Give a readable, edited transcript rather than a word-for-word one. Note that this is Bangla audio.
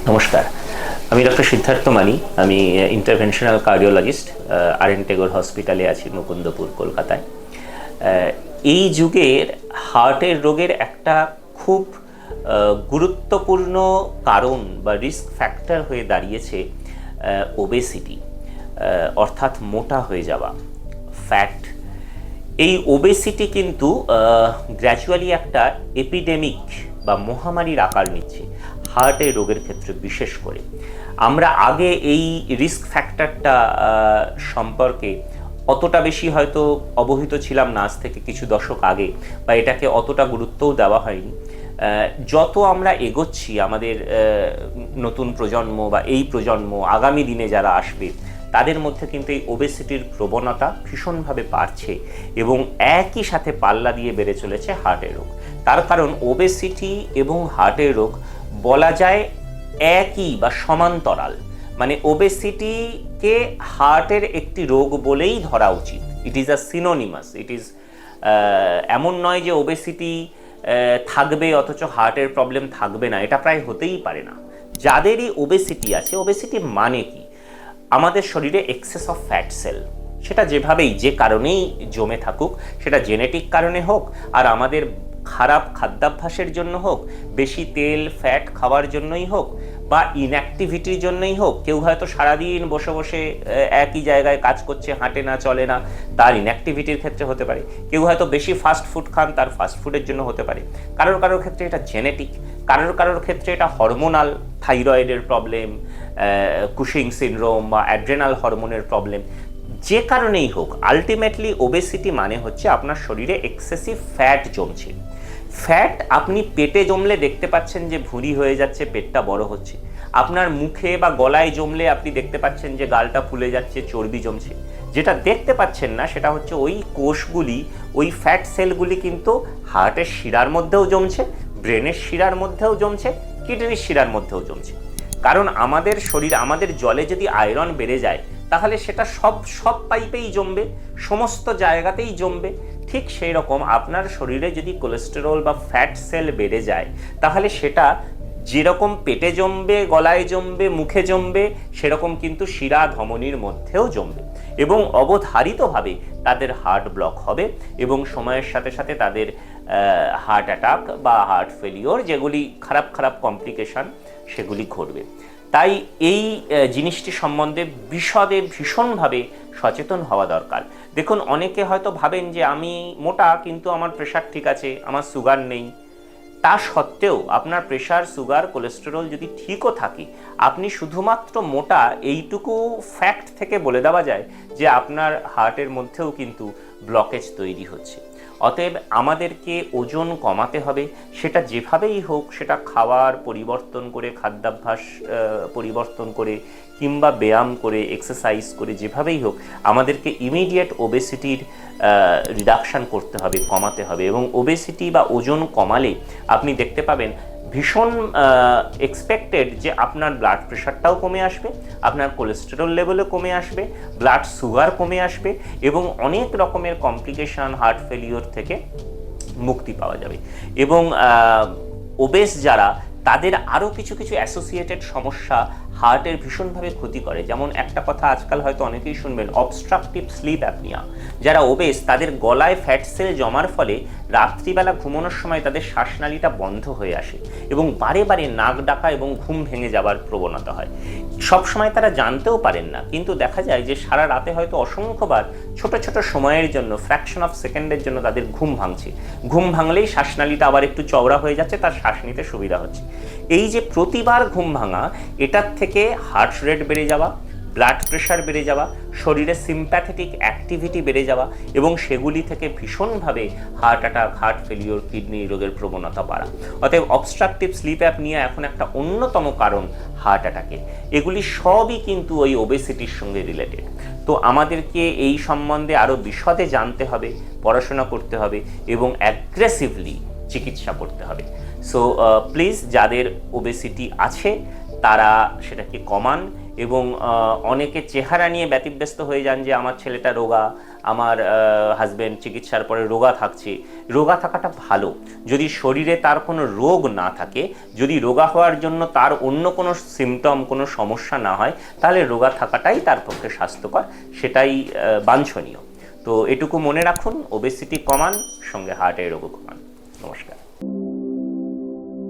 নমস্কার, আমি ডক্টর সিদ্ধার্থ মানি। আমি ইন্টারভেনশনাল কার্ডিওলজিস্ট, আর.এন. টেগোর হসপিটালে আছি মুকুন্দপুর, কলকাতায়। এই যুগের হার্টের রোগের একটা খুব গুরুত্বপূর্ণ কারণ বা রিস্ক ফ্যাক্টর হয়ে দাঁড়িয়েছে ওবেসিটি, অর্থাৎ মোটা হয়ে যাওয়া, ফ্যাট। এই ওবেসিটি কিন্তু গ্র্যাজুয়ালি একটা এপিডেমিক বা মহামারীর আকার নিচ্ছে হার্টের রোগের ক্ষেত্রে। বিশেষ করে আমরা আগে এই রিস্ক ফ্যাক্টরটা সম্পর্কে অতটা বেশি হয়তো অবহিত ছিলাম না, আজ থেকে কিছু দশক আগে, বা এটাকে অতটা গুরুত্বও দেওয়া হয়নি। যত আমরা এগোচ্ছি, আমাদের নতুন প্রজন্ম বা এই প্রজন্ম, আগামী দিনে যারা আসবে, তাদের মধ্যে কিন্তু এই ওবেসিটির প্রবণতা ভীষণভাবে বাড়ছে এবং একই সাথে পাল্লা দিয়ে বেড়ে চলেছে হার্টের রোগ। তার কারণ ওবেসিটি এবং হার্টের রোগ বলা যায় একই বা সমান্তরাল। মানে ওবেসিটিকে হার্টের একটি রোগ বলেই ধরা উচিত। It is a synonymous. It is এমন নয় যে ওবেসিটি থাকবে অথচ হার্টের প্রবলেম থাকবে না, এটা প্রায় হতেই পারে না। যাদেরই ওবেসিটি আছে, ওবেসিটি মানে কি? আমাদের শরীরে এক্সেস অফ ফ্যাট সেল, সেটা যেভাবেই যে কারণেই জমে থাকুক, সেটা জেনেটিক কারণে হোক, আর আমাদের খারাপ খাদ্যাভ্যাসের জন্য হোক, বেশি তেল ফ্যাট খাওয়ার জন্যই হোক, বা ইনঅ্যাক্টিভিটির জন্যই হোক। কেউ হয়তো সারাদিন বসে বসে একই জায়গায় কাজ করছে, হাঁটে না, চলে না, তার ইনঅ্যাক্টিভিটির ক্ষেত্রে হতে পারে। কেউ হয়তো বেশি ফাস্ট ফুড খান, তার ফাস্ট ফুডের জন্য হতে পারে। কারোর কারোর ক্ষেত্রে এটা জেনেটিক, কারোর কারোর ক্ষেত্রে এটা হরমোনাল, থাইরয়েডের প্রবলেম, কুশিং সিনড্রোম বা অ্যাড্রেনাল হরমোনের প্রবলেম। যে কারণেই হোক, আলটিমেটলি ওবেসিটি মানে হচ্ছে আপনার শরীরে এক্সেসিভ ফ্যাট জমছে। ফ্যাট আপনি পেটে জমলে দেখতে পাচ্ছেন যে ভুঁড়ি হয়ে যাচ্ছে, পেটটা বড় হচ্ছে। আপনার মুখে বা গলায় জমলে আপনি দেখতে পাচ্ছেন যে গালটা ফুলে যাচ্ছে, চর্বি জমছে। যেটা দেখতে পাচ্ছেন না সেটা হচ্ছে ওই কোষগুলি, ওই ফ্যাট সেলগুলি কিন্তু হার্টের শিরার মধ্যেও জমছে, ব্রেনের শিরার মধ্যেও জমছে, কিডনির শিরার মধ্যেও জমছে। কারণ আমাদের শরীর, আমাদের জলে যদি আয়রন বেড়ে যায়, তাহলে সেটা সব পাইপেই জমবে, সমস্ত জায়গাতেই জমবে। ঠিক সেই রকম আপনার শরীরে যদি কোলেস্টেরল বা ফ্যাট সেল বেড়ে যায়, তাহলে সেটা যেরকম পেটে জমবে, গলায় জমবে, মুখে জমবে, সেরকম কিন্তু শিরা ধমনীর মধ্যেও জমবে এবং অবধারিতভাবে তাদের হার্ট ব্লক হবে এবং সময়ের সাথে সাথে তাদের হার্ট অ্যাটাক বা হার্ট ফেলিওর, যেগুলি খারাপ খারাপ কমপ্লিকেশন, সেগুলি ঘটবে। তাই এই জিনিসটি সম্বন্ধে বিশদে ভীষণভাবে সচেতন হওয়া দরকার। দেখুন, অনেকে হয়তো ভাবেন যে আমি মোটা, কিন্তু আমার প্রেশার ঠিক আছে, আমার সুগার নেই। তা সত্ত্বেও আপনার প্রেশার, সুগার, কোলেস্টেরল যদি ঠিকও থাকে, আপনি শুধুমাত্র মোটা এইটুকু ফ্যাক্ট থেকে বলে দেওয়া যায় যে আপনার হার্টের মধ্যেও কিন্তু ব্লকেজ তৈরি হচ্ছে। অতএব আমাদেরকে ওজন কমাতে হবে, সেটা যেভাবেই হোক, সেটা খাওয়ার পরিবর্তন করে, খাদ্যাভ্যাস পরিবর্তন করে, কিংবা ব্যায়াম করে, এক্সারসাইজ করে, যেভাবেই হোক আমাদেরকে ইমিডিয়েট ওবেসিটির রিডাকশান করতে হবে, কমাতে হবে। এবং ওবেসিটি বা ওজন কমালে আপনি দেখতে পাবেন ভীষণ এক্সপেক্টেড যে আপনার ব্লাড প্রেশারটাও কমে আসবে, আপনার কোলেস্টেরল লেভেলও কমে আসবে, ব্লাড সুগার কমে আসবে এবং অনেক রকমের কমপ্লিকেশান, হার্ট ফেলিওর থেকে মুক্তি পাওয়া যাবে। এবং ওবেস যারা, তাদের আরও কিছু কিছু অ্যাসোসিয়েটেড সমস্যা হার্টের ভীষণভাবে ক্ষতি করে। যেমন একটা কথা আজকাল হয়তো অনেকেই শুনবেন, অবস্ট্রাকটিভ স্লিপ অ্যাপনিয়া। যারা ওবেস, তাদের গলায় ফ্যাট সেল জমার ফলে রাত্রিবেলা ঘুমানোর সময় তাদের শ্বাসনালীটা বন্ধ হয়ে আসে এবং বারে বারে নাক ডাকা এবং ঘুম ভেঙে যাওয়ার প্রবণতা হয়। সবসময় তারা জানতেও পারেন না, কিন্তু দেখা যায় যে সারা রাতে হয়তো অসংখ্যবার ছোট ছোট সময়ের জন্য, ফ্র্যাকশন অফ সেকেন্ডের জন্য তাদের ঘুম ভাঙছে। ঘুম ভাঙলেই শ্বাসনালীটা আবার একটু চওড়া হয়ে যাচ্ছে, তার শ্বাস নিতে সুবিধা হচ্ছে। এই যে প্রতিবার ঘুম ভাঙা, এটার থেকে হার্ট রেট বেড়ে যাওয়া, ব্লাড প্রেশার বেড়ে যাওয়া, শরীরে সিম্প্যাথেটিক অ্যাক্টিভিটি বেড়ে যাওয়া এবং সেগুলি থেকে ভীষণভাবে heart attack, heart failure, kidney রোগের প্রবণতা বাড়া। অতএব অবস্ট্রাকটিভ স্লিপ অ্যাপনিয়া এখন একটা অন্যতম কারণ হার্ট অ্যাটাকের। এগুলি সবই কিন্তু ওই ওবেসিটির সঙ্গে রিলেটেড। তো আমাদেরকে এই সম্বন্ধে আরও বিশদে জানতে হবে, পড়াশোনা করতে হবে এবং অ্যাগ্রেসিভলি চিকিৎসা করতে হবে। সো প্লিজ, যাদের ওবেসিটি আছে তারা সেটাকে কমান এবং অনেকে চেহারা নিয়ে ব্যতিব্যস্ত হয়ে যান যে আমার ছেলেটা রোগা, আমার হাজবেন্ড চিকিৎসার পরে রোগা থাকছে। রোগা থাকাটা ভালো, যদি শরীরে তার কোনো রোগ না থাকে, যদি রোগা হওয়ার জন্য তার অন্য কোনো সিমটম, কোনো সমস্যা না হয়, তাহলে রোগা থাকাটাই তার পক্ষে স্বাস্থ্যকর, সেটাই বাঞ্ছনীয়। তো এটুকু মনে রাখুন, ওবেসিটি কমান, সঙ্গে হার্টের রোগও কমান। নমস্কার।